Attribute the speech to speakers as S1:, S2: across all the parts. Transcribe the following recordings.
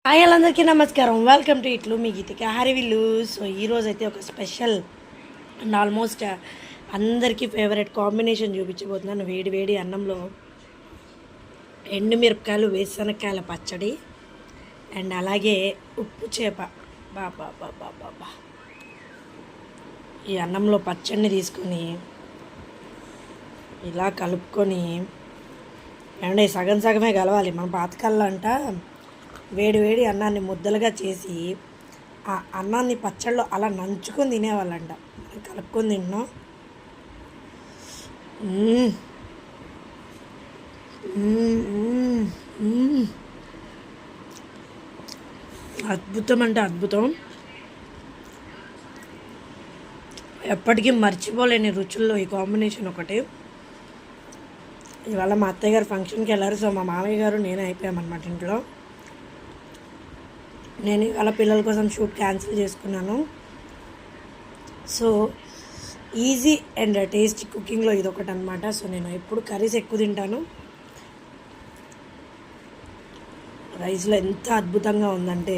S1: Hi అందరికీ నమస్కారం. Welcome to ఇట్లు మీ గీతిక హరివిల్లు. సో ఈరోజు అయితే ఒక స్పెషల్ అండ్ ఆల్మోస్ట్ అందరికీ ఫేవరెట్ కాంబినేషన్ చూపించబోతున్నాను. వేడి వేడి అన్నంలో ఎండుమిరపకాయలు వేరుశనగకాయల పచ్చడి అండ్ అలాగే ఉప్పు చేప. బాబా బాబా బాబా ఈ అన్నంలో పచ్చడిని తీసుకొని ఇలా కలుపుకొని ఏమంటే సగం సగమే కలవాలి. మన పాతకాల్లో అంట వేడి వేడి అన్నాన్ని ముద్దలుగా చేసి ఆ అన్నాన్ని పచ్చళ్ళు అలా నంచుకొని తినేవాళ్ళంట. కలుపుకొని తిన్నాం. అద్భుతం అంటే అద్భుతం. ఎప్పటికీ మర్చిపోలేని రుచుల్లో ఈ కాంబినేషన్ ఒకటి. ఇవాళ మా అత్తయ్య గారు ఫంక్షన్కి వెళ్ళారు. సో మా మామయ్య గారు నేనే అయిపోయామన్నమాట ఇంట్లో. నేను ఇవాళ పిల్లల కోసం షూట్ క్యాన్సిల్ చేసుకున్నాను. సో ఈజీ అండ్ టేస్టీ కుకింగ్లో ఇదొకటి అనమాట. సో నేను ఎప్పుడు కర్రీస్ ఎక్కువ తింటాను. రైస్లో ఎంత అద్భుతంగా ఉందంటే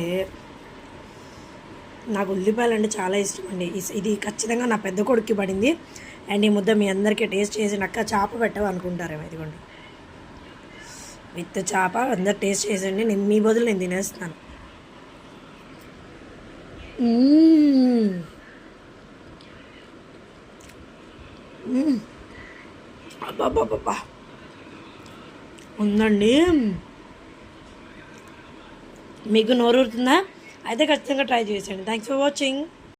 S1: నాకు ఉల్లిపాయలు అంటే చాలా ఇష్టం అండి. ఇది ఖచ్చితంగా నా పెద్ద కొడుక్కి పడింది. అండ్ ఈ ముద్ద మీ అందరికీ టేస్ట్ చేసి నక్క చేప పెట్టవు అనుకుంటారేమో. ఇదిగోండి విత్ చేప. అందరు టేస్ట్ చేసండి. నేను మీ బదులు నేను తినేస్తున్నాను. అబ్బాబ్బాబ్బా ఉందండి. మీకు నోరు ఊరుతుందా? అయితే ఖచ్చితంగా ట్రై చేసేయండి. Thanks for watching.